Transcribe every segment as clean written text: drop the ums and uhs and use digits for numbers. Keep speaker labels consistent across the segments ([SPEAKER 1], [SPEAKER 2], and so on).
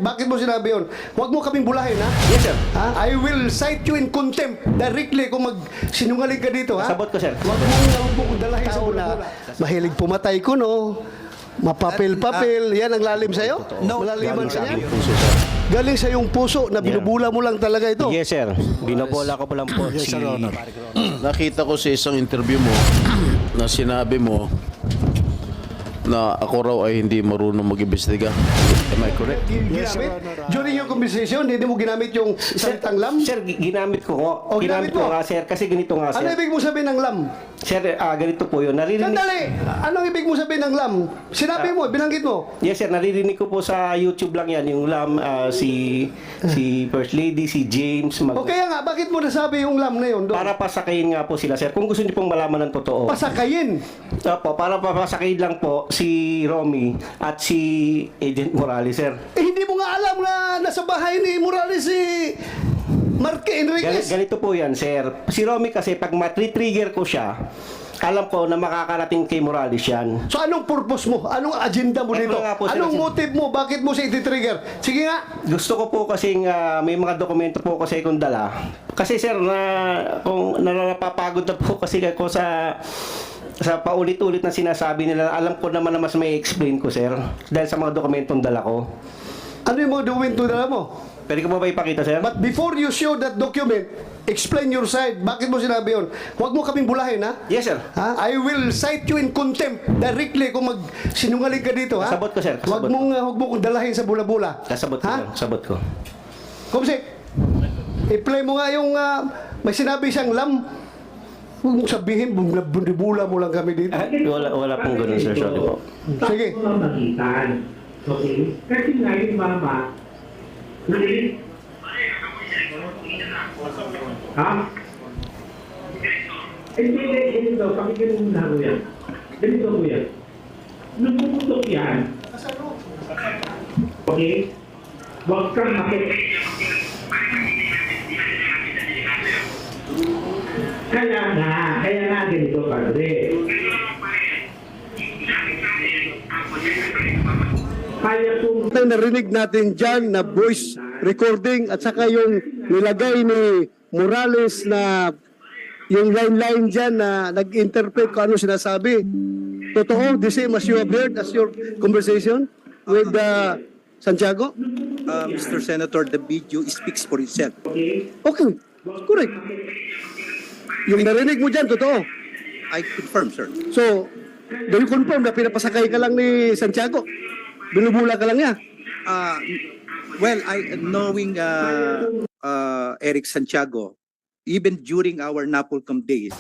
[SPEAKER 1] Bakit mo sinabi yun? Huwag mo kaming bulahin, ha?
[SPEAKER 2] Yes, sir.
[SPEAKER 1] Ha? I will cite you in contempt directly kung magsinungaling ka dito, ha?
[SPEAKER 2] Sabot ko, sir.
[SPEAKER 1] Huwag mo kong dalahin sa bula. Mahilig pumatay ko, no? Mapapil-papil. Yan ang lalim sa'yo?
[SPEAKER 3] No.
[SPEAKER 1] Malaliman
[SPEAKER 2] Galing sa
[SPEAKER 1] ka
[SPEAKER 2] aking
[SPEAKER 1] niya?
[SPEAKER 2] puso, sir.
[SPEAKER 1] Galing sa iyong puso na binubula mo lang talaga ito.
[SPEAKER 2] Yes, sir. Binobola ko pa lang po si...
[SPEAKER 4] Nakita ko sa isang interview mo na sinabi mo na ako raw ay hindi marunong mag-imbestiga. Am I correct?
[SPEAKER 1] Ginamit? During your conversation, hindi mo ginamit yung salitang lam?
[SPEAKER 2] Sir, ginamit ko nga.
[SPEAKER 1] Oh,
[SPEAKER 2] Ginamit
[SPEAKER 1] ginamit
[SPEAKER 2] ko
[SPEAKER 1] mo?
[SPEAKER 2] nga, sir. Kasi ganito nga,
[SPEAKER 1] Ano
[SPEAKER 2] sir.
[SPEAKER 1] ibig mo sabihin ng lam?
[SPEAKER 2] Sir, ganito po yun. Naririnig...
[SPEAKER 1] Sandali! Anong ibig mo sabihin ng lam? Sinabi mo, binanggit mo.
[SPEAKER 2] Yes, sir. Naririnig ko po sa YouTube lang yan. Yung lam, si First Lady, si James.
[SPEAKER 1] O kaya nga, bakit mo nasabi yung lam na yun doon?
[SPEAKER 2] Para pasakayin nga po sila, sir. Kung gusto niyo pong malaman ng totoo.
[SPEAKER 1] Pasakayin.
[SPEAKER 2] Opo, para papasakayin lang po si Romy at si Agent Morales, sir.
[SPEAKER 1] Eh, hindi mo nga alam na nasa bahay ni Morales si Marque Enriquez.
[SPEAKER 2] Ganito po yan, sir. Si Romy kasi, pag matri-trigger ko siya, alam ko na makakarating kay Morales yan.
[SPEAKER 1] So anong purpose mo? Anong agenda mo
[SPEAKER 2] Eto
[SPEAKER 1] dito?
[SPEAKER 2] nga po, sir,
[SPEAKER 1] Anong
[SPEAKER 2] kasi-
[SPEAKER 1] motive mo? Bakit mo siya iti-trigger? Sige nga.
[SPEAKER 2] Gusto ko po kasi may mga dokumento po kasi akong dala. Kasi sir, kung napapagod na po kasi ako sa paulit-ulit na sinasabi nila, alam ko naman na mas may explain ko, sir. Dahil sa mga dokumentong dala ko.
[SPEAKER 1] Ano yung mga dokumento na mo?
[SPEAKER 2] Pwede ko ba ipakita, sir?
[SPEAKER 1] But before you show that document, explain your side. Bakit mo sinabi yun? Huwag mo kaming bulahin, ha?
[SPEAKER 2] Yes, sir.
[SPEAKER 1] Ha? I will cite you in contempt directly kung magsinungaling ka dito, ha?
[SPEAKER 2] Kasabot ko, sir.
[SPEAKER 1] Huwag
[SPEAKER 2] Kasabot
[SPEAKER 1] mo kong dalahin sa bula-bula.
[SPEAKER 2] Kasabot ko,
[SPEAKER 1] Ha?
[SPEAKER 2] sir. Sabot ko.
[SPEAKER 1] Kumsik, i-play mo nga yung may sinabi siyang lam. Huwag mong sabihin, bula mo lang kami dito.
[SPEAKER 2] Wala pong ganun, sir. Sorry po.
[SPEAKER 1] Sige.
[SPEAKER 5] Tapos mamagitan. Okay? Kasi nga yung mama, ha? Hindi, ganito, pakinggan mo muna ko yan. Ganito ko yan. Nung pumutok yan, okay? Huwag kang kaya nga ganito, padre. Kaya kung
[SPEAKER 1] Ang narinig natin dyan na voice recording at saka yung nilagay ni Morales na yung line-line dyan na nag-interpret kung ano sinasabi. Totoo, the same as you have heard as your conversation with Santiago?
[SPEAKER 3] Mr. Senator, the video speaks for itself.
[SPEAKER 1] Okay, correct. Yung narinig mo dyan, totoo.
[SPEAKER 3] I confirm, sir.
[SPEAKER 1] So, do you confirm na pinapasakay ka lang ni Santiago? Binubula ka lang niya?
[SPEAKER 3] Well, knowing Eric Santiago, even during our Napolcom days,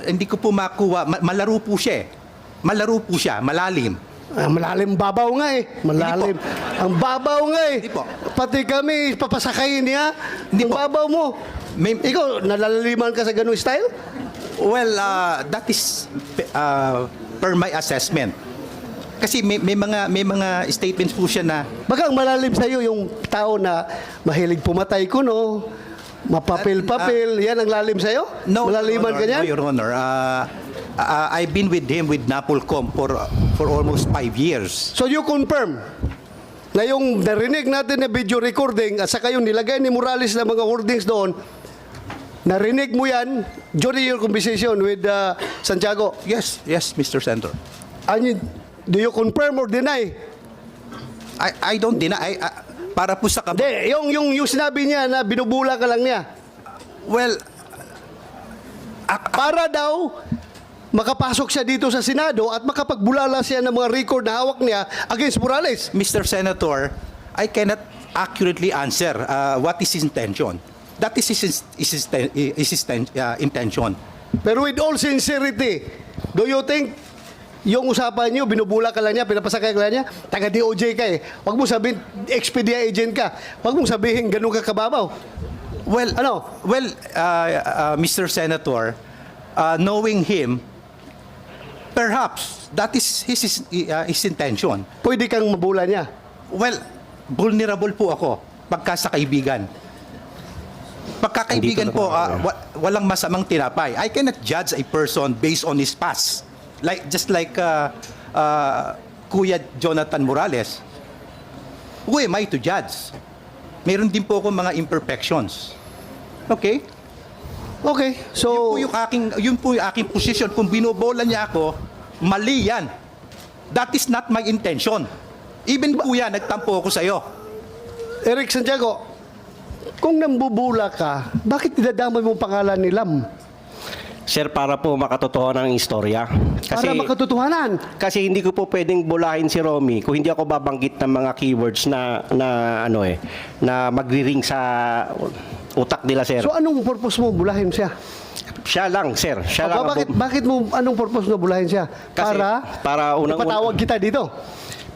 [SPEAKER 3] hindi ko po makuha, malaro po siya eh. Malaro po siya, malalim.
[SPEAKER 1] Malalim babaw nga eh. Malalim. Ang babaw nga eh.
[SPEAKER 3] Hindi po.
[SPEAKER 1] Pati kami papasakayin niya.
[SPEAKER 3] Hindi
[SPEAKER 1] Ang
[SPEAKER 3] po.
[SPEAKER 1] babaw mo. Ikaw, nalalaliman ka sa ganung style?
[SPEAKER 3] Well, that is per my assessment. Kasi may mga statements po siya na
[SPEAKER 1] Baka ang malalim sa'yo yung tao na mahilig pumatay ko, no? Mapapil-papil. Yan ang lalim sa'yo? Malaliman ka niyan?
[SPEAKER 3] No, Your Honor. I've been with him with Napolcom for almost 5 years.
[SPEAKER 1] So you confirm na yung narinig natin na video recording at saka yung nilagay ni Morales na mga wordings doon, narinig mo yan during your conversation with Santiago?
[SPEAKER 3] Yes, Mr. Senator.
[SPEAKER 1] Do you confirm or deny?
[SPEAKER 3] I don't deny. Para po sa
[SPEAKER 1] Hindi, yung sinabi niya na binubula ka lang niya.
[SPEAKER 3] Well,
[SPEAKER 1] Para daw makapasok siya dito sa Senado at makapagbulala siya ng mga record na hawak niya against Morales.
[SPEAKER 3] Mr. Senator, I cannot accurately answer what is his intention. That is his intention.
[SPEAKER 1] Pero with all sincerity, do you think yung usapan niyo, binubula ka lang niya, pinapasakay ka lang niya, taga-DOJ ka eh. Huwag mo sabihin, Expedia agent ka. Huwag mong sabihin, ganun ka kababaw.
[SPEAKER 3] Well, Mr. Senator, knowing him, perhaps that is his intention.
[SPEAKER 1] Pwede kang mabula niya.
[SPEAKER 3] Well, vulnerable po ako pagka sa kaibigan. Pagkakaibigan po, walang masamang tinapay. I cannot judge a person based on his past. Just like Kuya Jonathan Morales. Who am I to judge? Meron din po ako mga imperfections. Okay?
[SPEAKER 1] Okay, so
[SPEAKER 3] Yun po yung aking position. Kung binobola niya ako, mali yan. That is not my intention. Even po yan, nagtampo ako sa'yo.
[SPEAKER 1] Eric Santiago, kung nambubula ka, bakit dinadamay mo pangalan ni Lam?
[SPEAKER 2] Sir, para po makatotohanan ng istorya.
[SPEAKER 1] Para makatotohanan.
[SPEAKER 2] Kasi hindi ko po pwedeng bulahin si Romy kung hindi ako babanggit ng mga keywords na magri-ring sa utak nila, sir.
[SPEAKER 1] So anong purpose mo bulahin siya?
[SPEAKER 2] Siya lang, sir. Siya lang.
[SPEAKER 1] Bakit mo, anong purpose mo bulahin siya?
[SPEAKER 2] Kasi para
[SPEAKER 1] ipatawag kita dito.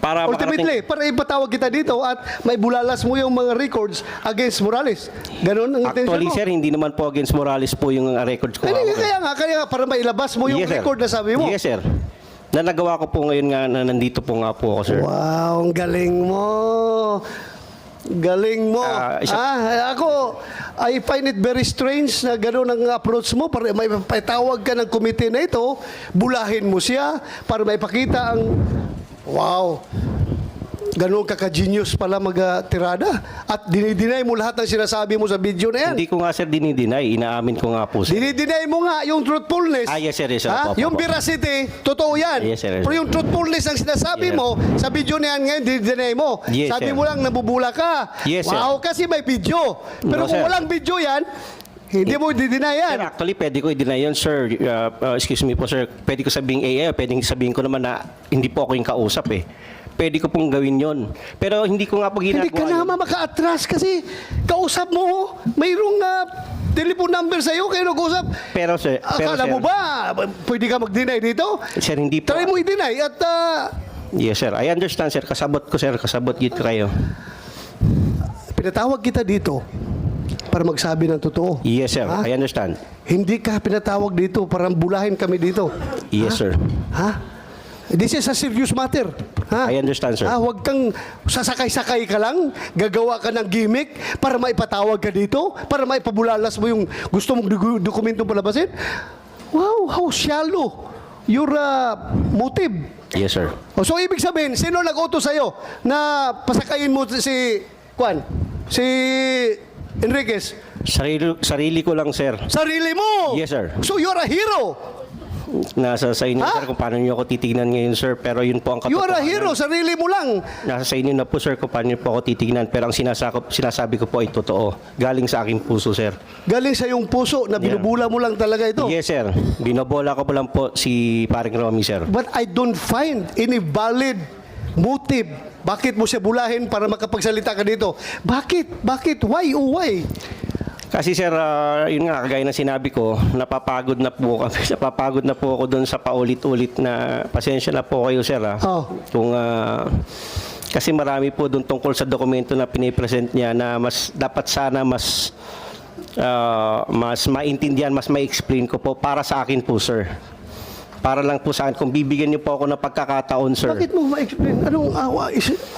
[SPEAKER 2] Para
[SPEAKER 1] Ultimately, para ipatawag kita dito at may bulalas mo yung mga records against Morales. Ganon ang intention
[SPEAKER 2] Actually,
[SPEAKER 1] mo.
[SPEAKER 2] sir, hindi naman po against Morales po yung records ko.
[SPEAKER 1] Kaya nga, para mailabas mo yung
[SPEAKER 2] Yes, sir.
[SPEAKER 1] record na sabi mo.
[SPEAKER 2] Yes, sir. Na nagawa ko po ngayon nga na nandito po nga po ako, sir.
[SPEAKER 1] Wow, ang galing mo. Galing mo. Ako, I find it very strange na gano'n ang approach mo. Para may patawag ka ng komite na ito, bulahin mo siya para maipakita ang, wow, gano'n kaka-genius pala mag-tirada. At dinideny mo lahat ng sinasabi mo sa video na yan.
[SPEAKER 2] Hindi ko nga, sir, dinideny. Inaamin ko nga po, sir.
[SPEAKER 1] Dinideny mo nga yung truthfulness.
[SPEAKER 2] Yes, sir. Yes, sir.
[SPEAKER 1] Ha?
[SPEAKER 2] Opo,
[SPEAKER 1] Yung
[SPEAKER 2] opo.
[SPEAKER 1] veracity, totoo yan.
[SPEAKER 2] Yes, sir.
[SPEAKER 1] Pero yung truthfulness ang sinasabi
[SPEAKER 2] Yes, sir.
[SPEAKER 1] mo, sa video na yan ngayon, dinideny mo.
[SPEAKER 2] Yes,
[SPEAKER 1] Sabi
[SPEAKER 2] sir.
[SPEAKER 1] mo lang, nabubula ka.
[SPEAKER 2] Yes, sir.
[SPEAKER 1] Wow, kasi may video. Pero
[SPEAKER 2] No,
[SPEAKER 1] kung
[SPEAKER 2] sir.
[SPEAKER 1] walang video yan, hindi mo dideny yan.
[SPEAKER 2] Sir, actually, pwede ko i-deny yun, sir. Excuse me po, sir. Pwede ko sabihin pwede sabihin ko naman na hindi po ako yung kausap eh. Pwede ko pong gawin yon. Pero hindi ko nga po ginagawa
[SPEAKER 1] Hindi ka naman maka-atras kasi kausap mo, mayroong telephone number sa'yo, kayo nag-usap.
[SPEAKER 2] Pero, sir,
[SPEAKER 1] Akala mo ba, pwede ka mag-deny dito?
[SPEAKER 2] Sir, hindi po.
[SPEAKER 1] Try mo i-deny at
[SPEAKER 2] Yes, sir. I understand, sir. Kasabot ko, sir. Kasabot git kayo.
[SPEAKER 1] pinatawag kita dito para magsabi ng totoo.
[SPEAKER 2] Yes, sir.
[SPEAKER 1] Ha?
[SPEAKER 2] I understand.
[SPEAKER 1] Hindi ka pinatawag dito para bulahin kami dito.
[SPEAKER 2] Yes, sir.
[SPEAKER 1] Ha? This is a serious matter. Ha?
[SPEAKER 2] I understand, sir.
[SPEAKER 1] Huwag kang sasakay-sakay ka lang, gagawa ka ng gimmick para maipatawag ka dito, para maipabulalas mo yung gusto mong dokumentong palabasin. Wow, how shallow your motive.
[SPEAKER 2] Yes, sir.
[SPEAKER 1] So ibig sabihin, sino nag-utos sa'yo na pasakayin mo si Juan? Si Enriquez?
[SPEAKER 2] Sarili ko lang, sir.
[SPEAKER 1] Sarili mo!
[SPEAKER 2] Yes, sir.
[SPEAKER 1] So you're a hero!
[SPEAKER 2] Nasa sa inyo,
[SPEAKER 1] Ha?
[SPEAKER 2] sir, kung paano niyo ako titignan ngayon, sir. Pero yun po ang
[SPEAKER 1] You are a
[SPEAKER 2] katotohanan.
[SPEAKER 1] hero, sarili mo lang.
[SPEAKER 2] Nasa sa inyo na po, sir, kung paano niyo po ako titignan. Pero ang sinasabi ko po ay totoo. Galing sa aking puso, sir.
[SPEAKER 1] Galing sa iyong puso na binubula mo lang talaga ito.
[SPEAKER 2] Yes, sir. Binobola ko po lang po si paring Romy, sir.
[SPEAKER 1] But I don't find any valid motive. Bakit mo siya bulahin para makapagsalita ka dito? Bakit? Bakit? Why? Oh, why?
[SPEAKER 2] Kasi, sir, yun nga, kagaya na sinabi ko, napapagod na po kami. Napapagod na po ako doon sa paulit-ulit na pasensya na po kayo, sir.
[SPEAKER 1] Oh.
[SPEAKER 2] Kung, kasi marami po doon tungkol sa dokumento na pinipresent niya na mas dapat sana mas maintindihan, mas ma-explain ko po para sa akin po, sir. Para lang po sa akin, kung bibigyan niyo po ako ng pagkakataon, sir.
[SPEAKER 1] Bakit mo ma-explain?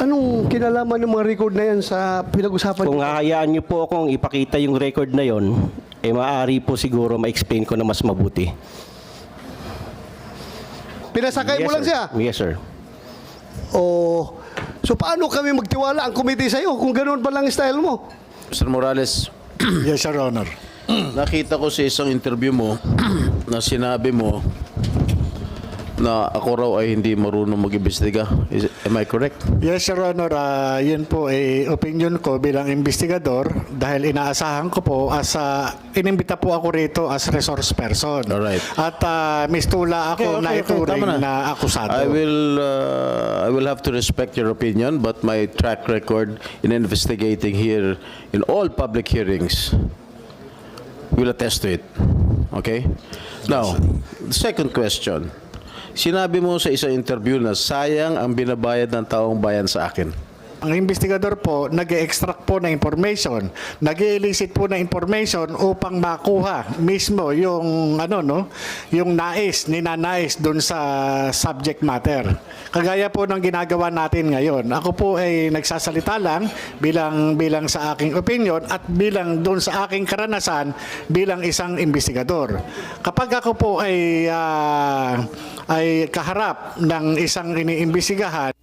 [SPEAKER 1] Anong kinalaman ng mga record na yan sa pinag-usapan?
[SPEAKER 2] Kung hahayaan niyo po akong ipakita yung record na yon, maaari po siguro ma-explain ko na mas mabuti.
[SPEAKER 1] Pinasakay mo lang
[SPEAKER 2] sir.
[SPEAKER 1] siya?
[SPEAKER 2] Yes, sir.
[SPEAKER 1] Oh, so paano kami magtiwala ang committee sa'yo kung ganoon pa lang style mo?
[SPEAKER 4] Mr. Morales,
[SPEAKER 6] Yes, Your Honor.
[SPEAKER 4] nakita ko sa isang interview mo na sinabi mo na ako raw ay hindi marunong mag-imbestiga. Am I correct?
[SPEAKER 6] Yes, Your Honor. Yun po ay opinion ko bilang investigador dahil inaasahan ko po inimbita po ako rito as resource person.
[SPEAKER 4] Alright.
[SPEAKER 6] At mistula ako na ituring
[SPEAKER 4] tama
[SPEAKER 6] na akusado.
[SPEAKER 4] I will have to respect your opinion, but my track record in investigating here in all public hearings will attest to it. Okay? Now, the second question. Sinabi mo sa isang interview na sayang ang binabayad ng taong bayan sa akin.
[SPEAKER 6] Ang investigador po, nag-extract po na information, nag-elicit po na information upang makuha mismo yung yung ninanais doon sa subject matter. Kagaya po ng ginagawa natin ngayon. Ako po ay nagsasalita lang bilang sa aking opinion at bilang doon sa aking karanasan bilang isang investigador. Kapag ako po ay kaharap ng isang iniimbestigahan,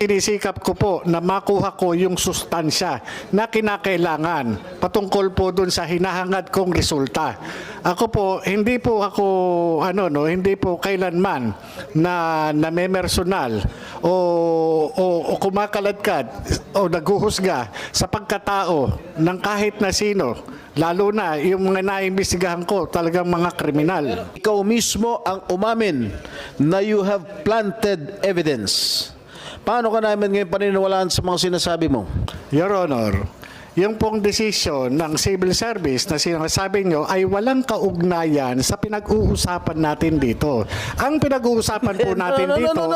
[SPEAKER 6] Sinisikap ko po na makuha ko yung sustansya na kinakailangan patungkol po dun sa hinahangad kong resulta. Ako po, hindi po ako, hindi po kailanman na namemersonal o kumakaladkad o naghuhusga sa pagkatao ng kahit na sino. Lalo na yung mga naimbestigahan ko, talagang mga kriminal.
[SPEAKER 4] Ikaw mismo ang umamin na you have planted evidence. Paano ka namin ngayon paniniwalaan sa mga sinasabi mo?
[SPEAKER 6] Your Honor, yung pong desisyon ng civil service na sinasabi nyo ay walang kaugnayan sa pinag-uusapan natin dito. Ang pinag-uusapan po natin dito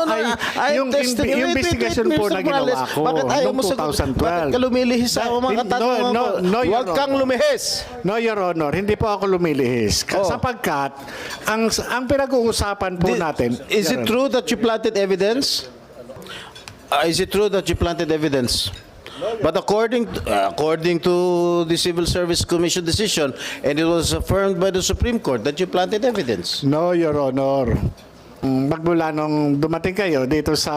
[SPEAKER 6] ay yung investigation po na ginawa ko noong 2012.
[SPEAKER 4] Bakit ka lumilihis sa mga katanungan ko? Huwag kang lumihis.
[SPEAKER 6] No, Your Honor, hindi po ako lumilihis. Sapagkat ang pinag-uusapan po natin...
[SPEAKER 4] Is it true that you planted evidence? Is it true that you planted evidence? But according to the Civil Service Commission decision, and it was affirmed by the Supreme Court that you planted evidence.
[SPEAKER 6] No, Your Honor. Magmula nung dumating kayo dito sa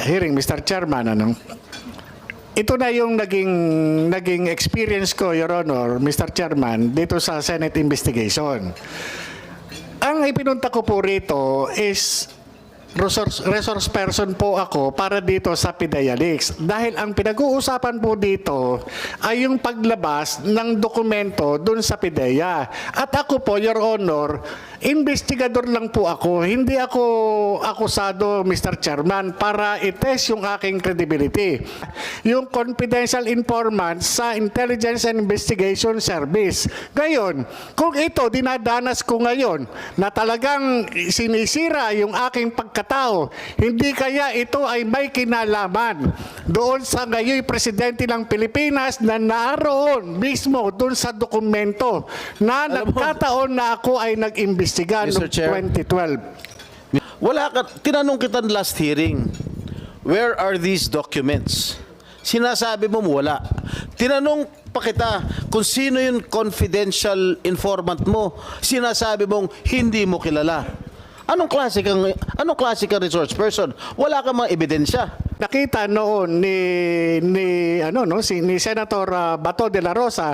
[SPEAKER 6] hearing, Mr. Chairman, ito na yung naging experience ko, Your Honor, Mr. Chairman, dito sa Senate investigation. Ang ipinunta ko po rito is resource person po ako para dito sa PIDEA Leaks. Dahil ang pinag-uusapan po dito ay yung paglabas ng dokumento dun sa PIDEA. At ako po, Your Honor, investigador lang po ako. Hindi ako akusado, Mr. Chairman, para i-test yung aking credibility. Yung confidential informant sa Intelligence and Investigation Service. Ngayon, kung ito dinadanas ko ngayon na talagang sinisira yung aking pagkatao, hindi kaya ito ay may kinalaman doon sa ngayon presidente ng Pilipinas na naroon mismo doon sa dokumento na nagkataon na ako ay nag-imbestiga noong 2012.
[SPEAKER 4] Wala ka, tinanong kita last hearing, where are these documents? Sinasabi mo wala. Tinanong pa kita kung sino yung confidential informant mo. Sinasabi mong hindi mo kilala. Anong klase kang resource person? Wala kang mga ebidensya.
[SPEAKER 6] Nakita noon ni Senator Bato de la Rosa,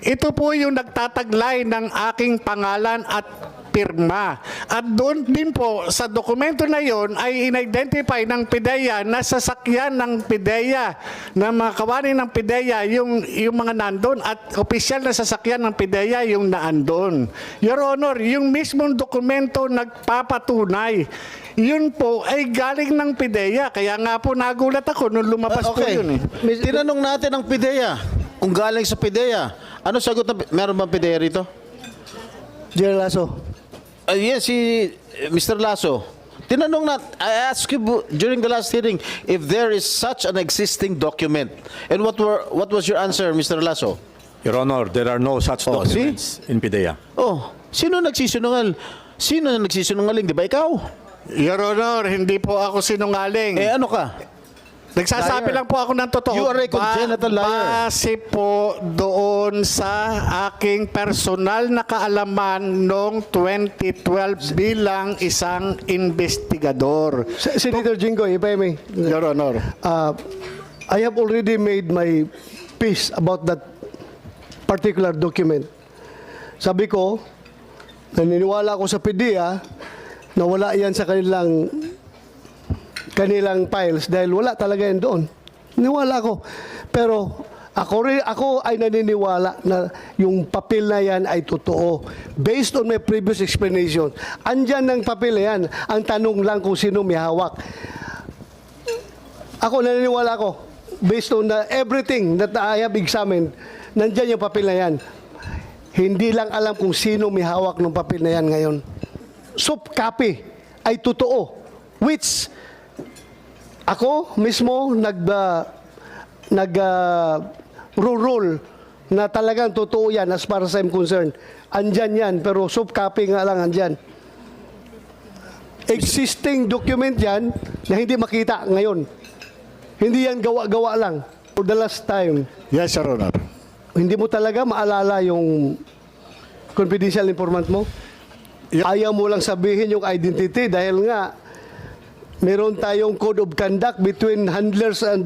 [SPEAKER 6] ito po yung nagtataglay ng aking pangalan at pirma. At doon din po sa dokumento na yon ay in-identify ng PIDEA na sasakyan ng PIDEA, na mga kawani ng PIDEA yung mga nandun at opisyal na sasakyan ng PIDEA yung naandun. Your Honor, yung mismong dokumento nagpapatunay. Yun po ay galing ng PIDEA. Kaya nga po nagulat ako nung lumabas po yun.
[SPEAKER 4] Tinanong natin ang PIDEA kung galing sa PIDEA. Ano sagot na, meron bang PIDEA rito?
[SPEAKER 1] General Lasso.
[SPEAKER 4] Yes, si Mr. Lasso. Tinanong na, I asked you during the last hearing if there is such an existing document. And what was your answer, Mr. Lasso?
[SPEAKER 7] Your Honor, there are no such documents in PIDEA.
[SPEAKER 4] Oh, sino nagsisinungal? Sino nagsisinungaling? Di ba ikaw?
[SPEAKER 6] Your Honor, hindi po ako sinungaling.
[SPEAKER 4] Ano ka?
[SPEAKER 6] Nagsasabi
[SPEAKER 4] Liar.
[SPEAKER 6] lang po ako ng totoo.
[SPEAKER 4] You are a congenital liar.
[SPEAKER 6] Base po doon sa aking personal na kaalaman noong 2012 bilang isang investigador.
[SPEAKER 1] Senator Jingo, if I may.
[SPEAKER 6] Your Honor.
[SPEAKER 1] I have already made my peace about that particular document. Sabi ko, naniniwala ako sa PIDEA na wala yan sa kanilang files dahil wala talaga yan doon. Niwala ko. Pero ako ay naniniwala na yung papel na yan ay totoo. Based on my previous explanation. Andyan ng papel na yan. Ang tanong lang kung sino may hawak. Ako naniniwala ko. Based on everything that I have examined, nandyan yung papel na yan. Hindi lang alam kung sino may hawak ng papel na yan ngayon. Soft copy ay totoo. Which ako mismo rule na talagang totoo yan as far as I'm concerned. Andyan yan, pero soft copy nga lang andyan. Existing document yan na hindi makita ngayon. Hindi yan gawa-gawa lang. For the last time,
[SPEAKER 6] Yes, Your Honor.
[SPEAKER 1] hindi mo talaga maalala yung confidential informant mo? Ayaw mo lang sabihin yung identity dahil nga meron tayong code of conduct between handlers and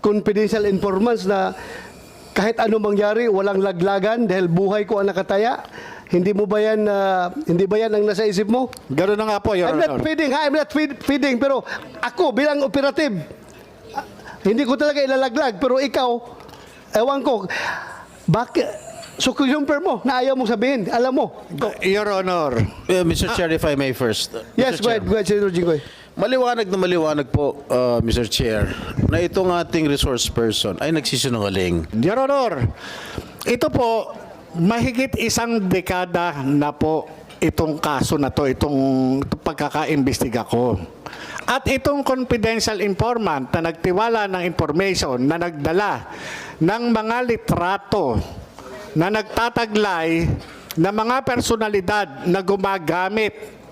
[SPEAKER 1] confidential informants na kahit ano mangyari, walang laglagan dahil buhay ko ang nakataya. Hindi mo ba yan, hindi ba yan ang nasa isip mo?
[SPEAKER 6] Gano'n na nga po, Your
[SPEAKER 1] I'm not
[SPEAKER 6] Honor.
[SPEAKER 1] feeding, ha? I'm not feeding, pero ako bilang operative, hindi ko talaga ilalaglag, pero ikaw, ewan ko, bakit, so confirm mo na ayaw mong sabihin, alam mo.
[SPEAKER 6] Your Honor.
[SPEAKER 4] Mr. Chair, if I may first.
[SPEAKER 1] Yes,
[SPEAKER 4] Mr.
[SPEAKER 1] go ahead, Senator Jinggoy.
[SPEAKER 4] Maliwanag na maliwanag po, Mr. Chair, na itong ating resource person ay nagsisinungaling.
[SPEAKER 6] Your Honor, ito po, mahigit isang dekada na po itong kaso na to, itong pagkakaimbestiga ko. At itong confidential informant na nagtiwala ng information na nagdala ng mga litrato na nagtataglay na mga personalidad na gumagamit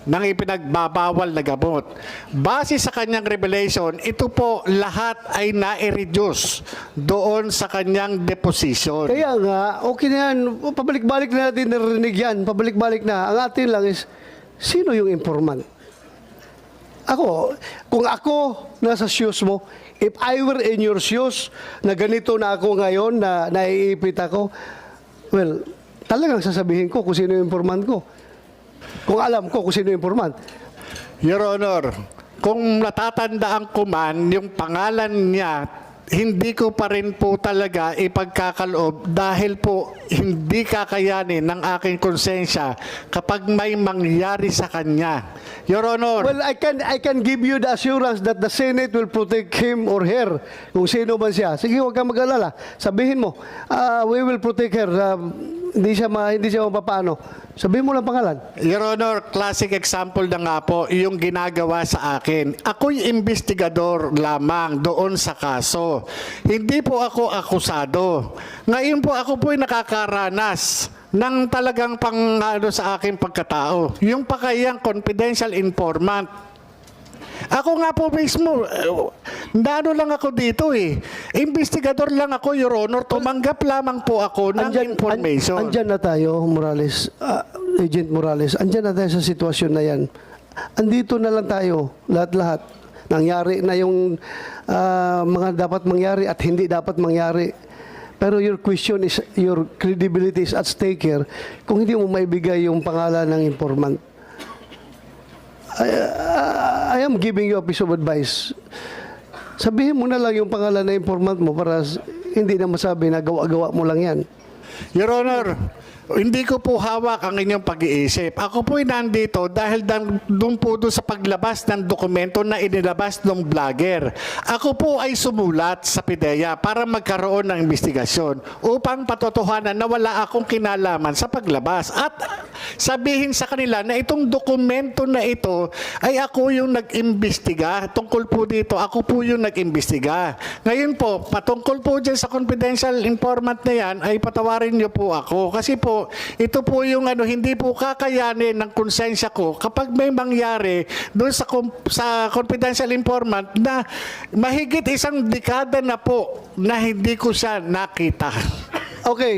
[SPEAKER 6] ng ipinagbabawal na gamot. Base sa kanyang revelation, ito po lahat ay na-reduce doon sa kanyang deposition.
[SPEAKER 1] Kaya nga, okay na yan. Pabalik-balik na natin narinig yan. Pabalik-balik na. Ang atin lang is, sino yung informant? Ako, kung ako nasa shoes mo, if I were in your shoes, na ganito na ako ngayon, na naiipit ako, well, talagang sasabihin ko kung sino yung informant ko. Kung alam ko kung sino yung informant.
[SPEAKER 6] Your Honor, kung natatandaan ko man, yung pangalan niya, hindi ko pa rin po talaga ipagkakaloob dahil po hindi kakayanin ng aking konsensya kapag may mangyari sa kanya. Your Honor,
[SPEAKER 1] Well, I can give you the assurance that the Senate will protect him or her, kung sino man siya. Sige, huwag kang mag-alala. Sabihin mo, we will protect her. Hindi siya mapapano. Sabihin mo lang pangalan.
[SPEAKER 6] Your Honor, classic example na nga po yung ginagawa sa akin. Ako'y investigador lamang doon sa kaso. Hindi po ako akusado. Ngayon po ako po'y nakakaranas ng talagang sa aking pagkatao. Yung pakayang confidential informant. Ako nga po mismo, nano lang ako dito eh. Investigador lang ako, Your Honor. Tumanggap lamang po ako ng information.
[SPEAKER 1] Andyan na tayo, Morales. Agent Morales. Andyan na tayo sa sitwasyon na yan. Andito na lang tayo, lahat-lahat. Nangyari na yung mga dapat mangyari at hindi dapat mangyari. Pero your question is, your credibility is at stake here kung hindi mo maibigay yung pangalan ng informant. I am giving you a piece of advice. Sabihin mo na lang yung pangalan ng informant mo para hindi na masabi na gawa-gawa mo lang yan.
[SPEAKER 6] Your Honor, hindi ko po hawak ang inyong pag-iisip. Ako po'y nandito dahil doon po doon sa paglabas ng dokumento na inilabas ng vlogger. Ako po ay sumulat sa PIDEA para magkaroon ng investigasyon upang patotohanan na wala akong kinalaman sa paglabas. At sabihin sa kanila na itong dokumento na ito ay ako yung nag-imbestiga. Tungkol po dito, ako po yung nag-imbestiga. Ngayon po, patungkol po dyan sa confidential informant na yan, ay patawarin niyo po ako. Kasi po, ito po yung hindi po kakayanin ng konsensya ko kapag may mangyari doon sa confidential informant na mahigit isang dekada na po na hindi ko siya nakita.
[SPEAKER 1] Okay.